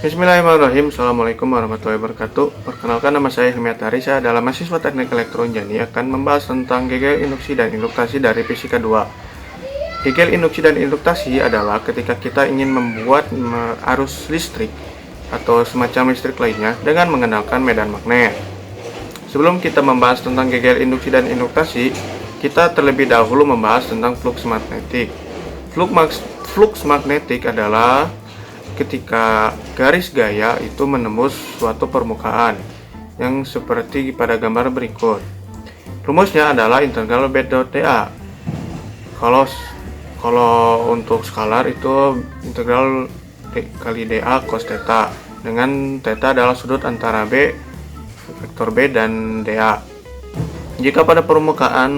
Bismillahirrahmanirrahim. Assalamualaikum warahmatullahi wabarakatuh. Perkenalkan, nama saya Himyat Hari. Saya adalah mahasiswa Teknik Elektronikani, akan membahas tentang gegel induksi dan induktasi dari fisika 2. Gegel induksi dan induktasi adalah ketika kita ingin membuat arus listrik atau semacam listrik lainnya dengan mengandalkan medan magnet. Sebelum kita membahas tentang gegel induksi dan induktasi, kita terlebih dahulu membahas tentang flux magnetik. Flux magnetik adalah ketika garis gaya itu menembus suatu permukaan yang seperti pada gambar berikut. Rumusnya adalah integral B dot dA. Kalau untuk skalar itu integral D kali dA cos theta, dengan theta adalah sudut antara B, vektor B dan dA. Jika pada permukaan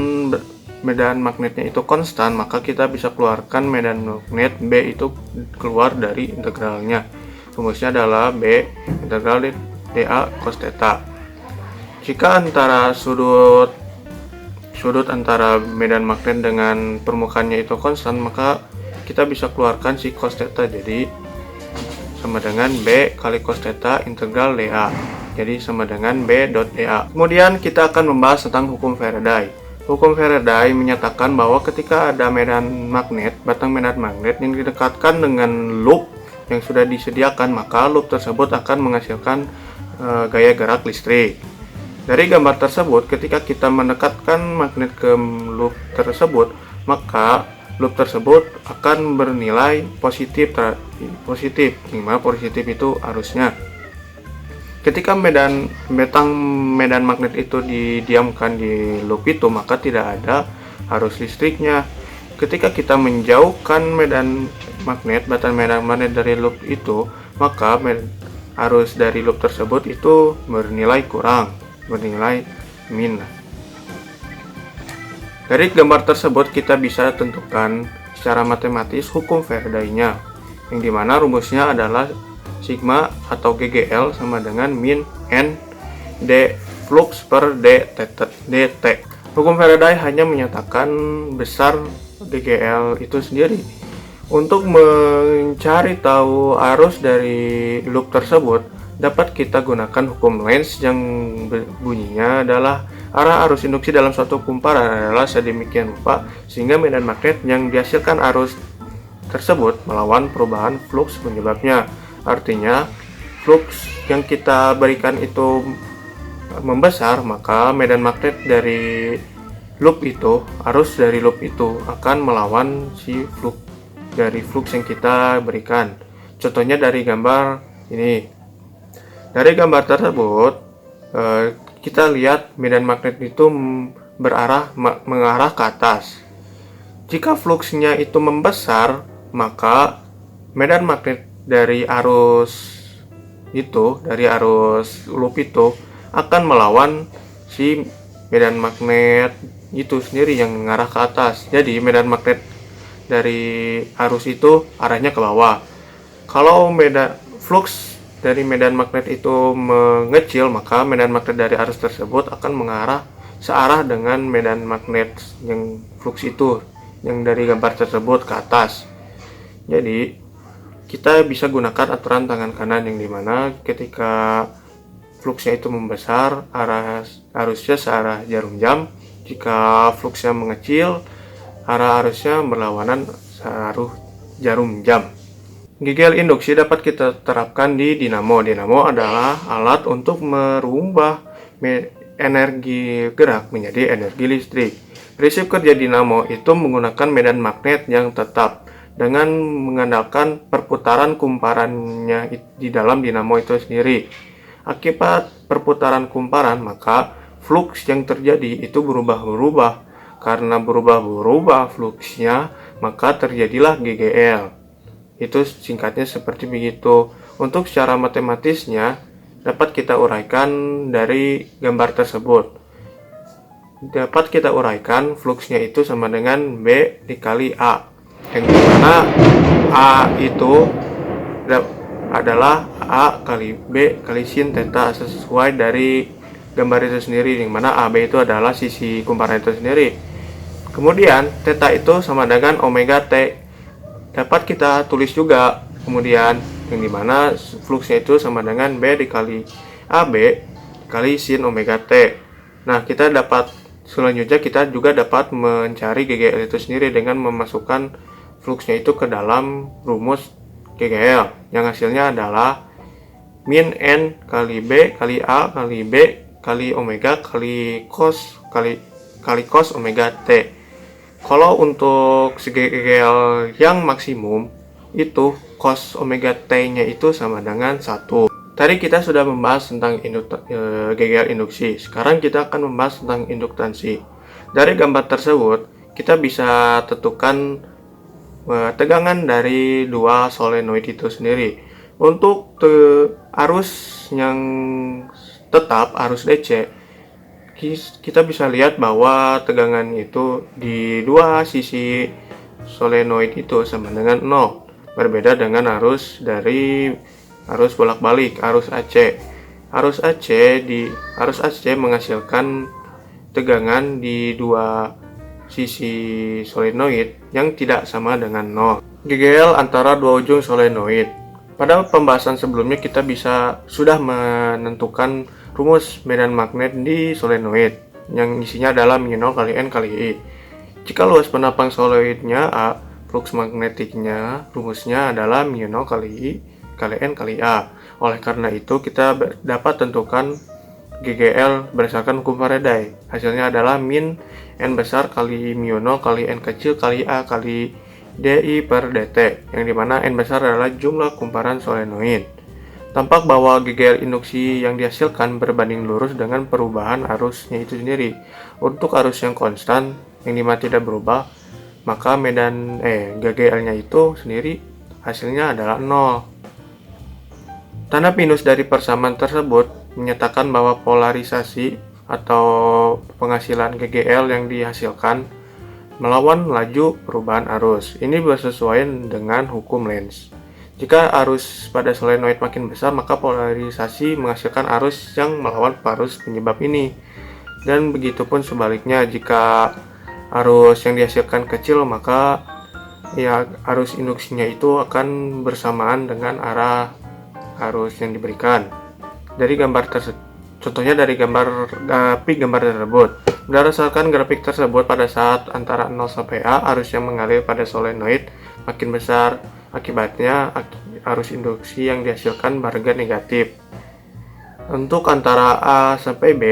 medan magnetnya itu konstan, maka kita bisa keluarkan medan magnet B itu keluar dari integralnya. Rumusnya adalah B integral dA cos theta. Jika antara sudut antara medan magnet dengan permukaannya itu konstan, maka kita bisa keluarkan si cos theta, jadi sama dengan B kali cos theta integral dA, jadi sama dengan B dot dA. Kemudian kita akan membahas tentang hukum Faraday. Hukum Faraday menyatakan bahwa ketika ada medan magnet, batang medan magnet yang didekatkan dengan loop yang sudah disediakan, maka loop tersebut akan menghasilkan gaya gerak listrik. Dari gambar tersebut, ketika kita mendekatkan magnet ke loop tersebut, maka loop tersebut akan bernilai positif. Dimana positif itu arusnya. Ketika batang medan magnet itu didiamkan di loop itu, maka tidak ada arus listriknya. Ketika kita menjauhkan batang medan magnet dari loop itu, maka arus dari loop tersebut itu bernilai kurang, bernilai min. Dari gambar tersebut kita bisa tentukan secara matematis hukum Faraday-nya, yang dimana rumusnya adalah sigma atau GGL sama dengan min N D flux per dt. Hukum Faraday hanya menyatakan besar GGL itu sendiri. Untuk mencari tahu arus dari loop tersebut, dapat kita gunakan hukum Lenz yang bunyinya adalah arah arus induksi dalam suatu kumparan adalah sedemikian rupa sehingga medan magnet yang dihasilkan arus tersebut melawan perubahan flux penyebabnya. Artinya, flux yang kita berikan itu membesar, maka medan magnet dari loop itu, arus dari loop itu akan melawan si flux yang kita berikan. Contohnya dari gambar ini. Dari gambar tersebut, kita lihat medan magnet itu mengarah ke atas. Jika fluxnya itu membesar, maka medan magnet dari arus loop itu akan melawan si medan magnet itu sendiri yang mengarah ke atas. Jadi medan magnet dari arus itu arahnya ke bawah. Kalau flux dari medan magnet itu mengecil, maka medan magnet dari arus tersebut akan mengarah searah dengan medan magnet yang flux itu yang dari gambar tersebut ke atas. Jadi kita bisa gunakan aturan tangan kanan, yang dimana ketika fluxnya itu membesar, arusnya searah jarum jam. Jika fluxnya mengecil, arah arusnya berlawanan searah jarum jam. Gegel induksi dapat kita terapkan di dinamo. Dinamo adalah alat untuk merubah energi gerak menjadi energi listrik. Prinsip kerja dinamo itu menggunakan medan magnet yang tetap dengan mengandalkan perputaran kumparannya di dalam dinamo itu sendiri. Akibat perputaran kumparan, maka flux yang terjadi itu berubah-ubah. Karena berubah-ubah fluxnya, maka terjadilah GGL. Itu singkatnya seperti begitu. Untuk secara matematisnya dapat kita uraikan dari gambar tersebut. Dapat kita uraikan fluxnya itu sama dengan B dikali A, yang dimana A itu adalah A kali B kali sin theta sesuai dari gambar itu sendiri, yang mana AB itu adalah sisi kumparan itu sendiri. Kemudian theta itu sama dengan omega T. Dapat kita tulis juga. Kemudian yang dimana fluksnya itu sama dengan B dikali AB kali sin omega T. Nah, kita dapat selanjutnya kita juga dapat mencari GGL itu sendiri dengan memasukkan fluksnya itu ke dalam rumus GGL, yang hasilnya adalah min N kali B kali A kali B kali omega kali cos omega T. Kalau untuk GGL yang maksimum itu cos omega T-nya itu sama dengan 1. Tadi kita sudah membahas tentang GGL induksi. Sekarang kita akan membahas tentang induktansi. Dari gambar tersebut, kita bisa tentukan tegangan dari dua solenoid itu sendiri. Untuk arus yang tetap, arus DC, kita bisa lihat bahwa tegangan itu di dua sisi solenoid itu sama dengan 0. Berbeda dengan arus bolak-balik, arus AC. Arus AC menghasilkan tegangan di dua sisi solenoid yang tidak sama dengan 0. GGL antara dua ujung solenoid. Pada pembahasan sebelumnya kita sudah menentukan rumus medan magnet di solenoid yang isinya adalah mu 0 kali N kali I. Jika luas penapang solenoidnya A, flux magnetiknya rumusnya adalah mu 0 kali I kali N kali A. Oleh karena itu kita dapat tentukan GGL berdasarkan hukum Faraday. Hasilnya adalah min N besar kali mu 0 kali N kecil kali A kali dI per dt, yang dimana N besar adalah jumlah kumparan solenoid. Tampak bahwa GGL induksi yang dihasilkan berbanding lurus dengan perubahan arusnya itu sendiri. Untuk arus yang konstan yang dimana tidak berubah, maka medan GGL-nya itu sendiri hasilnya adalah 0. Tanda minus dari persamaan tersebut menyatakan bahwa polarisasi atau penghasilan GGL yang dihasilkan melawan laju perubahan arus. Ini bersesuaian dengan hukum Lenz. Jika arus pada solenoid makin besar, maka polarisasi menghasilkan arus yang melawan arus penyebab ini. Dan begitupun sebaliknya, jika arus yang dihasilkan kecil, maka arus induksinya itu akan bersamaan dengan arah arus yang diberikan. Dari gambar contohnya dari grafik gambar tersebut. Berdasarkan grafik tersebut, pada saat antara 0 sampai A, arus yang mengalir pada solenoid makin besar. Akibatnya arus induksi yang dihasilkan berharga negatif. Untuk antara A sampai B,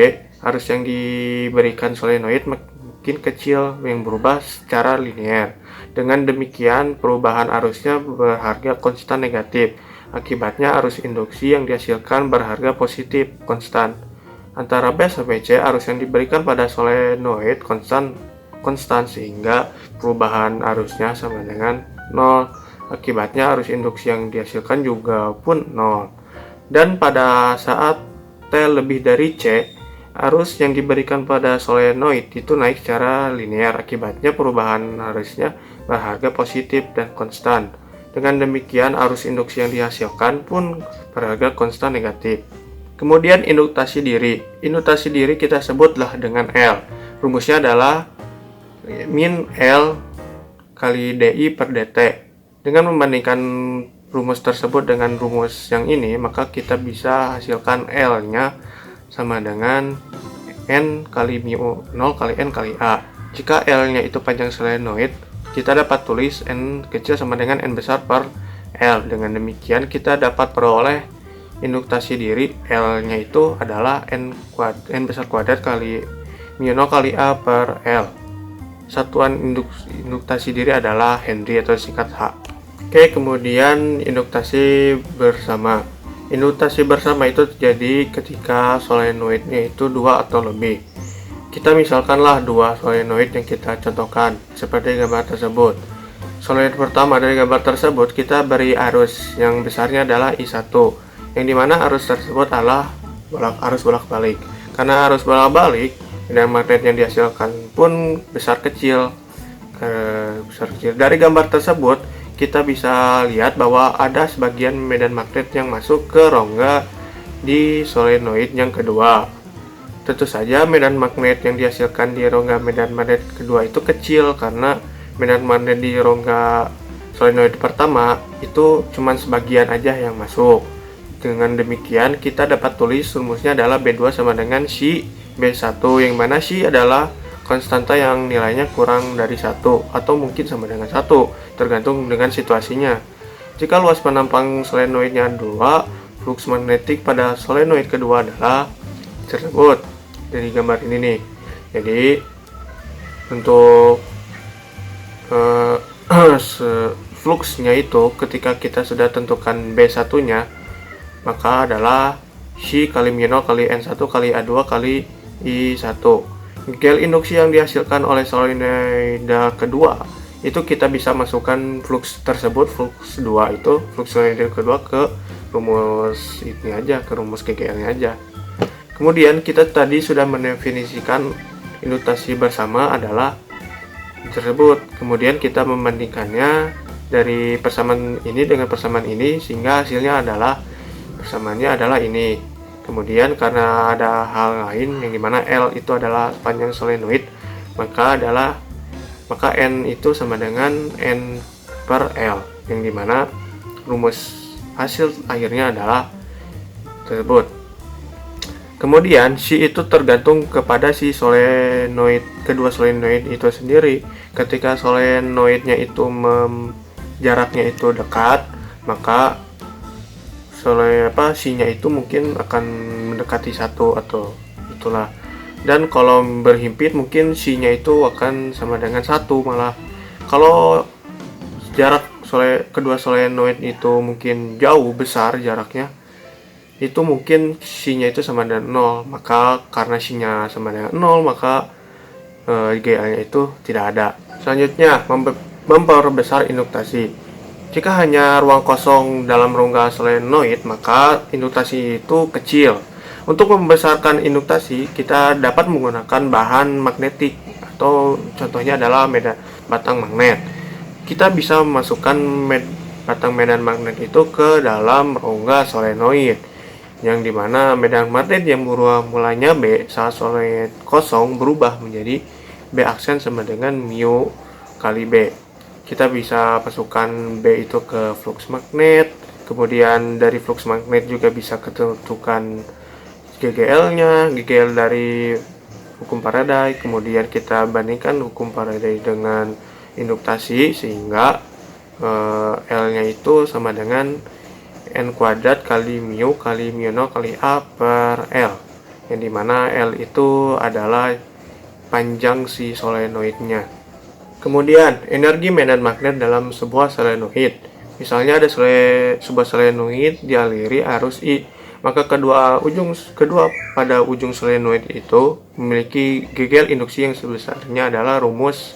arus yang diberikan solenoid makin kecil yang berubah secara linear. Dengan demikian, perubahan arusnya berharga konstan negatif. Akibatnya arus induksi yang dihasilkan berharga positif konstan. Antara B sampai C, arus yang diberikan pada solenoid konstan sehingga perubahan arusnya sama dengan 0. Akibatnya arus induksi yang dihasilkan juga pun 0. Dan pada saat T lebih dari C, arus yang diberikan pada solenoid itu naik secara linear. Akibatnya perubahan arusnya berharga positif dan konstan. Dengan demikian arus induksi yang dihasilkan pun berharga konstan negatif. Kemudian induktasi diri. Induktasi diri kita sebutlah dengan L. Rumusnya adalah min L kali dI per dt. Dengan membandingkan rumus tersebut dengan rumus yang ini, maka kita bisa hasilkan L-nya sama dengan N kali mu 0 kali N kali A. Jika L-nya itu panjang solenoid, kita dapat tulis N kecil sama dengan N besar per L. Dengan demikian kita dapat peroleh induktasi diri L-nya itu adalah N besar kuadrat kali mu 0 kali A per L. Satuan induktasi diri adalah Henry atau singkat H. Oke, kemudian induktasi bersama. Induktasi bersama itu terjadi ketika solenoidnya itu 2 atau lebih. Kita misalkanlah 2 solenoid yang kita contohkan seperti gambar tersebut. Solenoid pertama dari gambar tersebut kita beri arus yang besarnya adalah I1, yang dimana arus tersebut adalah arus bolak-balik. Karena arus bolak-balik, medan magnet yang dihasilkan pun besar kecil. Dari gambar tersebut kita bisa lihat bahwa ada sebagian medan magnet yang masuk ke rongga di solenoid yang kedua. Tentu saja medan magnet yang dihasilkan di rongga medan magnet kedua itu kecil karena medan magnet di rongga solenoid pertama itu cuman sebagian aja yang masuk. Dengan demikian kita dapat tulis rumusnya adalah B2 sama dengan Si B1, yang mana Si adalah konstanta yang nilainya kurang dari 1 atau mungkin sama dengan 1, tergantung dengan situasinya. Jika luas penampang solenoidnya 2, flux magnetik pada solenoid kedua adalah tersebut dari gambar ini nih. Jadi untuk fluxnya itu ketika kita sudah tentukan B1 nya, maka adalah Si kali μ0 kali N1 kali A2 kali I1. Gel induksi yang dihasilkan oleh solenoida kedua itu kita bisa masukkan flux tersebut, flux 2 itu, flux solenoida kedua ke rumus ini aja, ke rumus GGL nya aja. Kemudian kita tadi sudah mendefinisikan induksi bersama adalah tersebut. Kemudian kita membandingkannya dari persamaan ini dengan persamaan ini, sehingga hasilnya adalah persamaannya adalah ini. Kemudian karena ada hal lain yang dimana L itu adalah panjang solenoid, maka N itu sama dengan N per L, yang dimana rumus hasil akhirnya adalah tersebut. Kemudian Si itu tergantung kepada si solenoid, kedua solenoid itu sendiri. Ketika solenoidnya itu jaraknya itu dekat, maka Si-nya itu mungkin akan mendekati 1 atau itulah. Dan kalau berhimpit mungkin Si-nya itu akan sama dengan 1 malah. Kalau jarak kedua solenoid itu mungkin jauh besar jaraknya, itu mungkin Si-nya itu sama dengan 0. Maka karena Si-nya sama dengan 0, maka GL-nya itu tidak ada. Selanjutnya, memperbesar induktasi. Jika hanya ruang kosong dalam rongga solenoid, maka induktasi itu kecil. Untuk membesarkan induktasi, kita dapat menggunakan bahan magnetik, atau contohnya adalah batang magnet. Kita bisa memasukkan batang medan magnet itu ke dalam rongga solenoid, yang dimana medan magnet yang mulanya B saat solenoid kosong berubah menjadi B aksen sama dengan mu kali B. Kita bisa masukkan B itu ke flux magnet, kemudian dari flux magnet juga bisa ketentukan GGL-nya, GGL dari hukum Faraday, kemudian kita bandingkan hukum Faraday dengan induktasi, sehingga L-nya itu sama dengan N kuadrat kali mu kali μ0 kali A per L, yang dimana L itu adalah panjang si solenoidnya. Kemudian, energi medan magnet dalam sebuah solenoid. Misalnya ada sebuah solenoid dialiri arus I, maka kedua pada ujung solenoid itu memiliki GGL induksi yang sebesarnya adalah rumus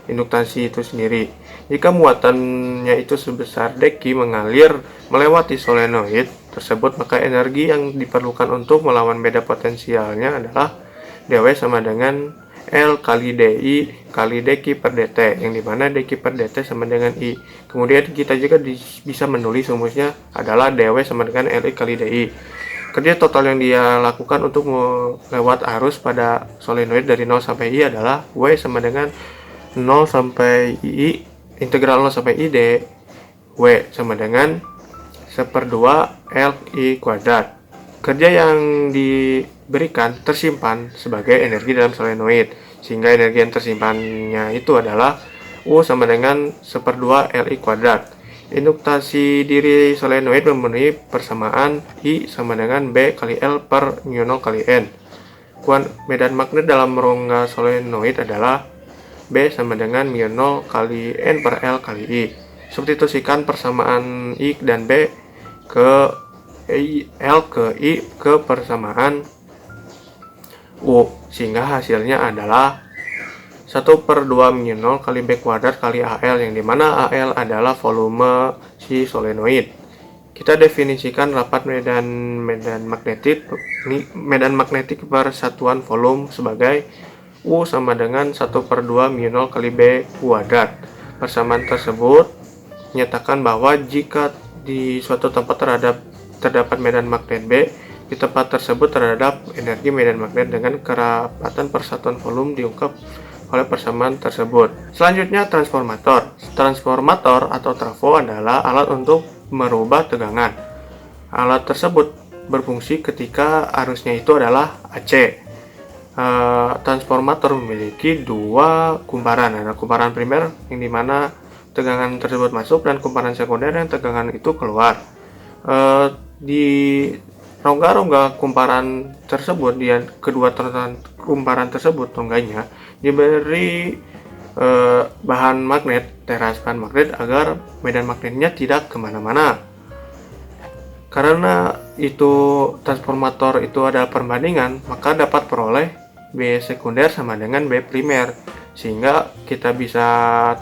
induktasi itu sendiri. Jika muatannya itu sebesar dq mengalir melewati solenoid tersebut, maka energi yang diperlukan untuk melawan beda potensialnya adalah dW sama dengan L kali DI kali dq per dt, yang dimana dq per dt sama dengan I. Kemudian kita juga bisa menulis rumusnya adalah dW sama dengan Li kali DI. Kerja total yang dia lakukan untuk melewat arus pada solenoid dari 0 sampai I adalah W sama dengan 0 sampai I integral 0 sampai I d W sama dengan 1/2 Li kuadrat. Kerja yang diberikan tersimpan sebagai energi dalam solenoid, sehingga energi yang tersimpannya itu adalah U sama dengan 1/2 Li kuadrat. Induktasi diri solenoid memenuhi persamaan I sama dengan B kali L per μ0 kali N. Medan magnet dalam rongga solenoid adalah B sama dengan μ0 kali N per L kali I. Substitusikan persamaan I dan B ke L ke I ke persamaan U, sehingga hasilnya adalah 1/2 μ0 kali B kuadrat kali AL, yang dimana AL adalah volume si solenoid. Kita definisikan rapat medan magnetik per satuan volume sebagai U sama dengan 1/2 μ0 kali B kuadrat. Persamaan tersebut menyatakan bahwa jika di suatu tempat terdapat medan magnet B, di tempat tersebut terhadap energi medan magnet dengan kerapatan persatuan volume diungkap oleh persamaan tersebut. Selanjutnya transformator. Transformator atau trafo adalah alat untuk merubah tegangan. Alat tersebut berfungsi ketika arusnya itu adalah AC. Transformator memiliki dua kumparan. Ada kumparan primer yang dimana tegangan tersebut masuk dan kumparan sekunder yang tegangan itu keluar. Di rongga-rongga kumparan tersebut, kedua kumparan tersebut rongganya diberi bahan magnet, teras bahan magnet agar medan magnetnya tidak kemana-mana. Karena itu transformator itu adalah perbandingan, maka dapat peroleh B sekunder sama dengan B primer, sehingga kita bisa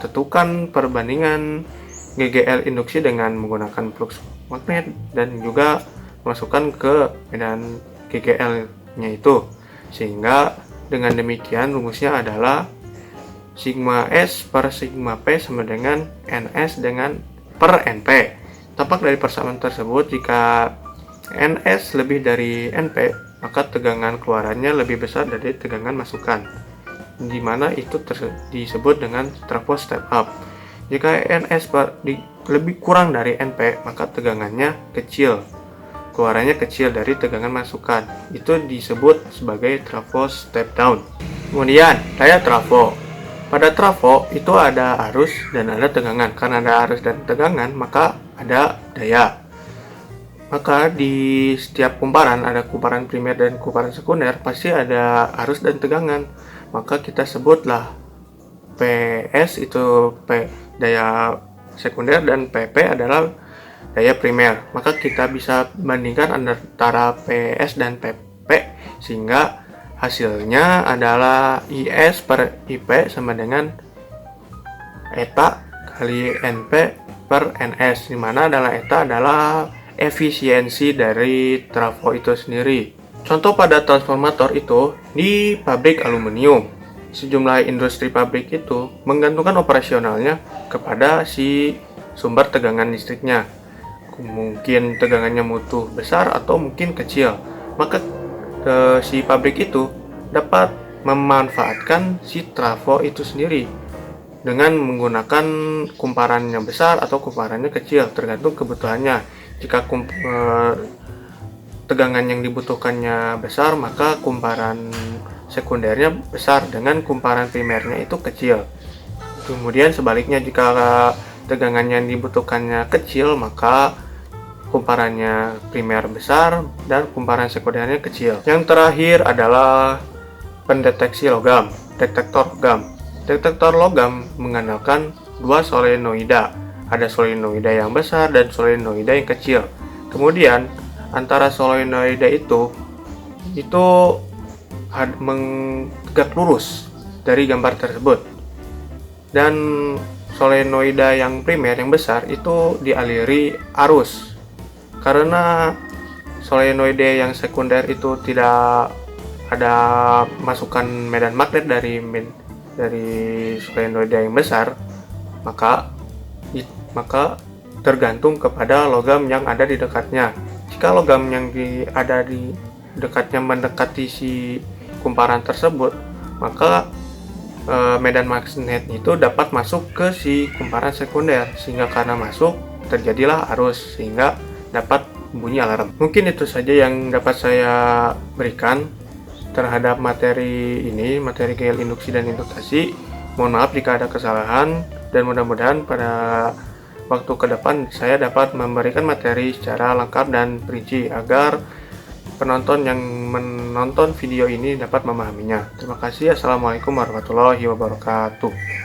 tentukan perbandingan GGL induksi dengan menggunakan flux magnet dan juga masukkan ke medan GGL-nya itu, sehingga dengan demikian rumusnya adalah sigma S per sigma P sama dengan NS per NP. Tampak dari persamaan tersebut, jika NS lebih dari NP, maka tegangan keluarannya lebih besar dari tegangan masukan, di mana itu disebut dengan trafo step up. Jika NS lebih kurang dari NP, maka tegangannya kecil, keluarannya kecil dari tegangan masukan. Itu disebut sebagai trafo step down. Kemudian daya trafo. Pada trafo itu ada arus dan ada tegangan. Karena ada arus dan tegangan, maka ada daya. Maka di setiap kumparan, ada kumparan primer dan kumparan sekunder, pasti ada arus dan tegangan. Maka kita sebutlah PS itu daya sekunder dan PP adalah daya primer. Maka kita bisa bandingkan antara PS dan PP, sehingga hasilnya adalah IS per IP sama dengan eta kali NP per NS, dimana eta adalah efisiensi dari trafo itu sendiri. Contoh pada transformator itu di pabrik aluminium. Sejumlah industri pabrik itu menggantungkan operasionalnya kepada si sumber tegangan listriknya. Mungkin tegangannya mutu besar atau mungkin kecil. Maka si pabrik itu dapat memanfaatkan si trafo itu sendiri dengan menggunakan kumparannya besar atau kumparannya kecil, tergantung kebutuhannya. Jika tegangan yang dibutuhkannya besar, maka kumparan sekundernya besar dengan kumparan primernya itu kecil. Kemudian sebaliknya, jika tegangan yang dibutuhkannya kecil, maka kumparannya primer besar dan kumparan sekundernya kecil. Yang terakhir adalah pendeteksi logam, detektor logam. Detektor logam mengandalkan dua solenoida. Ada solenoida yang besar dan solenoida yang kecil. Kemudian antara solenoida itu tegak lurus dari gambar tersebut, dan solenoida yang primer yang besar itu dialiri arus. Karena solenoida yang sekunder itu tidak ada masukan medan magnet dari solenoida yang besar, maka tergantung kepada logam yang ada di dekatnya. Jika logam yang ada di dekatnya mendekati si kumparan tersebut, maka medan magnet itu dapat masuk ke si kumparan sekunder, sehingga karena masuk terjadilah arus sehingga dapat bunyi alarm. Mungkin itu saja yang dapat saya berikan terhadap materi ini, materi GL induksi dan induktasi. Mohon maaf jika ada kesalahan, dan mudah-mudahan pada waktu ke depan saya dapat memberikan materi secara lengkap dan rinci agar penonton yang menonton video ini dapat memahaminya. Terima kasih. Assalamualaikum warahmatullahi wabarakatuh.